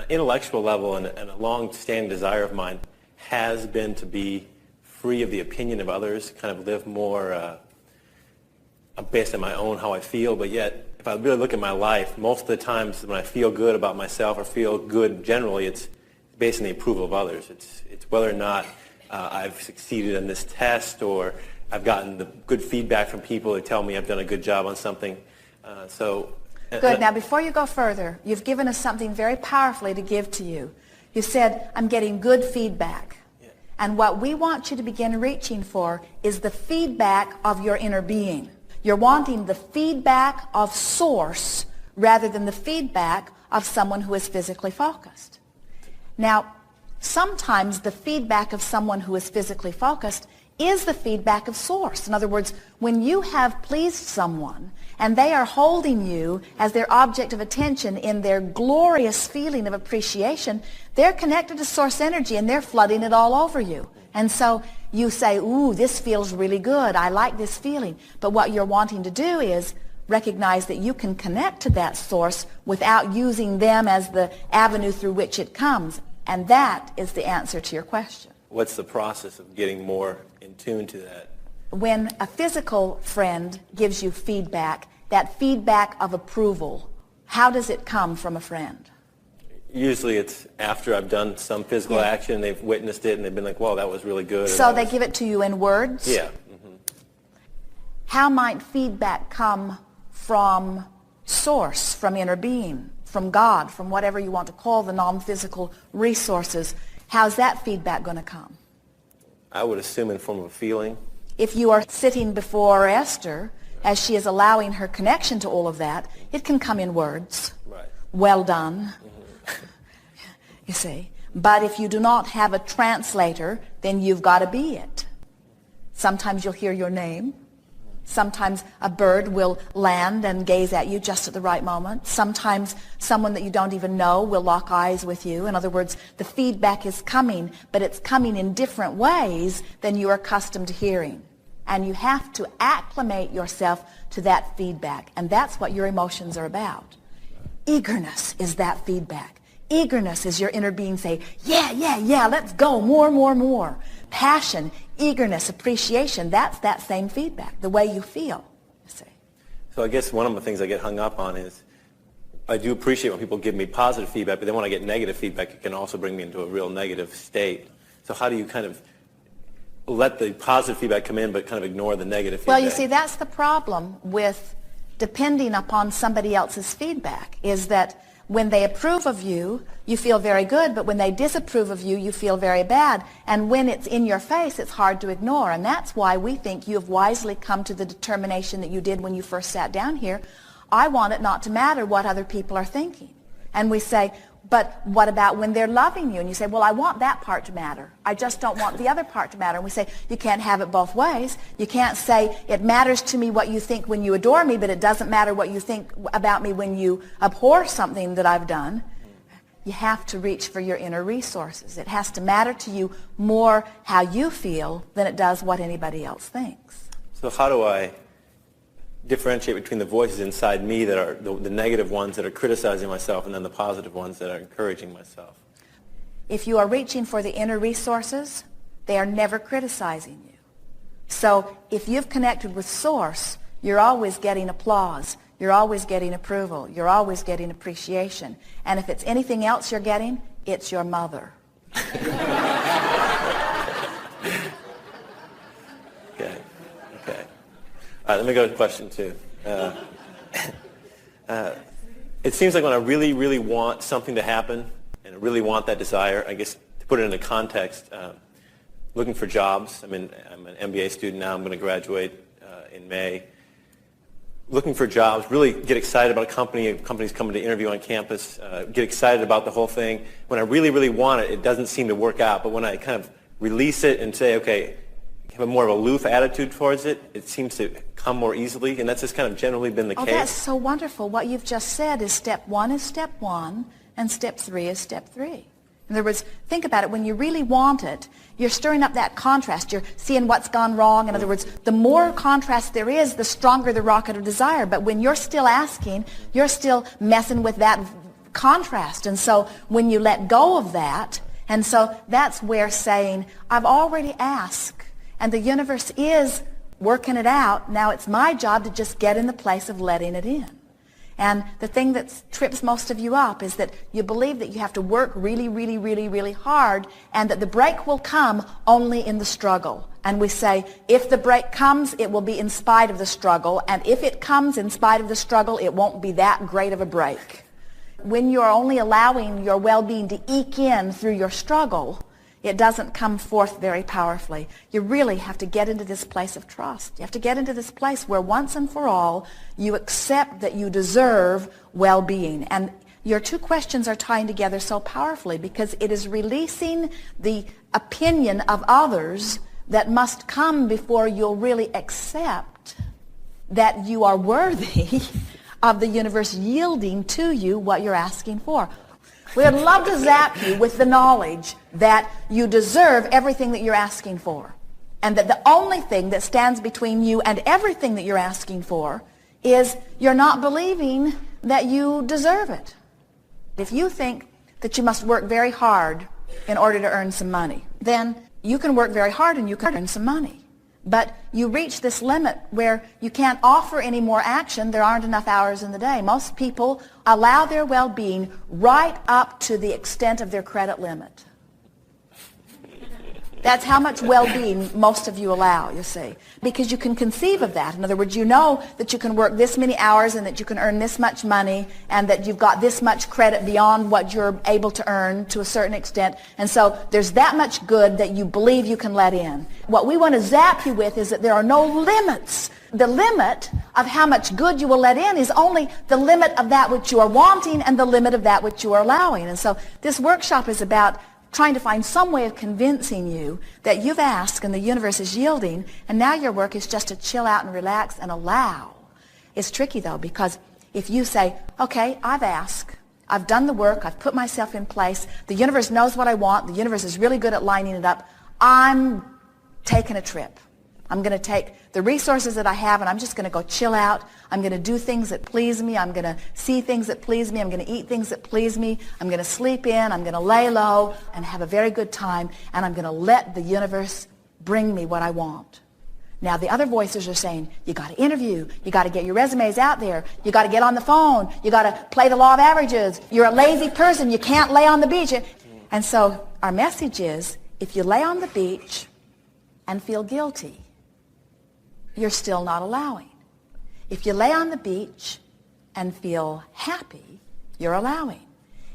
intellectual level and a long-standing desire of mine has been to be free of the opinion of others, kind of live more based on my own, how I feel, but yet if I really look at my life, most of the times when I feel good about myself or feel good generally, it's based on the approval of others. It's whether or not I've succeeded in this test or I've gotten the good feedback from people that tell me I've done a good job on something. Good. Now, before you go further, you've given us something very powerfully to give to you. You said, I'm getting good feedback. Yeah. And what we want you to begin reaching for is the feedback of your inner being. You're wanting the feedback of source rather than the feedback of someone who is physically focused. Now, sometimes the feedback of someone who is physically focused is the feedback of source. In other words, when you have pleased someone and they are holding you as their object of attention in their glorious feeling of appreciation, they're connected to source energy and they're flooding it all over you. And so you say, ooh, this feels really good. I like this feeling. But what you're wanting to do is recognize that you can connect to that source without using them as the avenue through which it comes. And that is the answer to your question. What's the process of getting more in tune to that? When a physical friend gives you feedback, that feedback of approval, how does it come from a friend? Usually it's after I've done some physical action, they've witnessed it, and they've been like, well, that was really good. So they give it to you in words? Yeah. Mm-hmm. How might feedback come from source, from inner being, from God, from whatever you want to call the non-physical resources? How's that feedback going to come? I would assume in form of a feeling. If you are sitting before Esther, as she is allowing her connection to all of that, it can come in words. Right. Well done. You see. But if you do not have a translator, then you've got to be it. Sometimes you'll hear your name. Sometimes a bird will land and gaze at you just at the right moment. Sometimes someone that you don't even know will lock eyes with you. In other words, the feedback is coming, but it's coming in different ways than you are accustomed to hearing. And you have to acclimate yourself to that feedback. And that's what your emotions are about. Eagerness is that feedback. Eagerness is your inner being saying, yeah, let's go, more. Passion, eagerness, appreciation, that's that same feedback, the way you feel, you see. So I guess one of the things I get hung up on is I do appreciate when people give me positive feedback, but then when I get negative feedback, it can also bring me into a real negative state. So how do you kind of let the positive feedback come in but kind of ignore the negative feedback? Well, you see, that's the problem with depending upon somebody else's feedback, is that when they approve of you, you feel very good, but when they disapprove of you, you feel very bad. And when it's in your face, it's hard to ignore. And that's why we think you have wisely come to the determination that you did when you first sat down here. I want it not to matter what other people are thinking. And we say, but what about when they're loving you? And you say, well, I want that part to matter. I just don't want the other part to matter. And we say, you can't have it both ways. You can't say, it matters to me what you think when you adore me, but it doesn't matter what you think about me when you abhor something that I've done. You have to reach for your inner resources. It has to matter to you more how you feel than it does what anybody else thinks. So how do I differentiate between the voices inside me that are the negative ones that are criticizing myself and then the positive ones that are encouraging myself? If you are reaching for the inner resources, they are never criticizing you. So if you've connected with Source, you're always getting applause. You're always getting approval. You're always getting appreciation. And if it's anything else you're getting, it's your mother. Okay. All right, let me go to question two. It seems like when I really, really want something to happen, and I really want that desire, I guess to put it into context, looking for jobs. I'm an MBA student now. I'm going to graduate in May. Looking for jobs, really get excited about a company. Companies coming to interview on campus, get excited about the whole thing. When I really, really want it, it doesn't seem to work out. But when I kind of release it and say, okay, have a more of a aloof attitude towards it, it seems to come more easily, and that's just kind of generally been the case. Oh, that's so wonderful. What you've just said is step one is step one, and step three is step three. In other words, think about it. When you really want it, you're stirring up that contrast. You're seeing what's gone wrong. In other words, the more contrast there is, the stronger the rocket of desire. But when you're still asking, you're still messing with that contrast. And so when you let go of that, and so that's where saying, I've already asked, and the universe is working it out. Now it's my job to just get in the place of letting it in. And the thing that trips most of you up is that you believe that you have to work really, really, really, really hard, and that the break will come only in the struggle. And we say, if the break comes, it will be in spite of the struggle. And if it comes in spite of the struggle, it won't be that great of a break. When you're only allowing your well-being to eke in through your struggle, it doesn't come forth very powerfully. You really have to get into this place of trust. You have to get into this place where once and for all, you accept that you deserve well-being. And your two questions are tying together so powerfully because it is releasing the opinion of others that must come before you'll really accept that you are worthy of the universe yielding to you what you're asking for. We would love to zap you with the knowledge that you deserve everything that you're asking for, and that the only thing that stands between you and everything that you're asking for is you're not believing that you deserve it. If you think that you must work very hard in order to earn some money, then you can work very hard and you can earn some money. But you reach this limit where you can't offer any more action. There aren't enough hours in the day. Most people allow their well-being right up to the extent of their credit limit. That's how much well-being most of you allow, you see, because you can conceive of that. In other words, you know that you can work this many hours and that you can earn this much money and that you've got this much credit beyond what you're able to earn to a certain extent. And so there's that much good that you believe you can let in. What we want to zap you with is that there are no limits. The limit of how much good you will let in is only the limit of that which you are wanting and the limit of that which you are allowing. And so this workshop is about trying to find some way of convincing you that you've asked and the universe is yielding, and now your work is just to chill out and relax and allow. It's tricky, though, because if you say, okay, I've asked, I've done the work, I've put myself in place, the universe knows what I want, the universe is really good at lining it up, I'm taking a trip. I'm going to take the resources that I have and I'm just going to go chill out. I'm going to do things that please me. I'm going to see things that please me. I'm going to eat things that please me. I'm going to sleep in. I'm going to lay low and have a very good time. And I'm going to let the universe bring me what I want. Now, the other voices are saying, you got to interview. You got to get your resumes out there. You got to get on the phone. You got to play the law of averages. You're a lazy person. You can't lay on the beach. And so our message is, if you lay on the beach and feel guilty, you're still not allowing. If you lay on the beach and feel happy, you're allowing.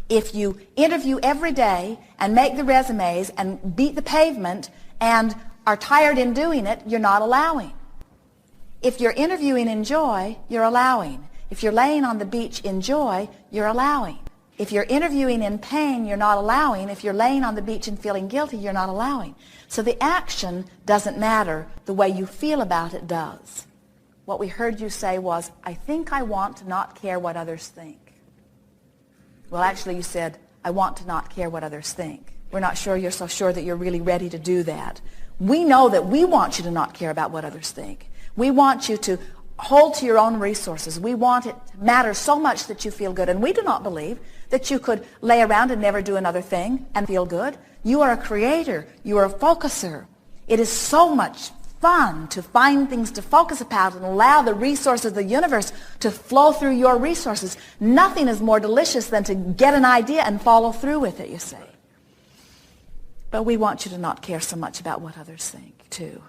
If you interview every day and make the resumes and beat the pavement and are tired in doing it, you're not allowing. If you're interviewing in joy, you're allowing. If you're laying on the beach in joy, you're allowing. If you're interviewing in pain, you're not allowing. If you're laying on the beach and feeling guilty, you're not allowing. So the action doesn't matter. The way you feel about it does. What we heard you say was, I think I want to not care what others think. Well, actually, you said, I want to not care what others think. We're not sure you're so sure that you're really ready to do that. We know that we want you to not care about what others think. We want you to hold to your own resources. We want it to matter so much that you feel good. And we do not believe that you could lay around and never do another thing and feel good. You are a creator. You are a focuser. It is so much fun to find things to focus about and allow the resources of the universe to flow through your resources. Nothing is more delicious than to get an idea and follow through with it, you see. But we want you to not care so much about what others think, too.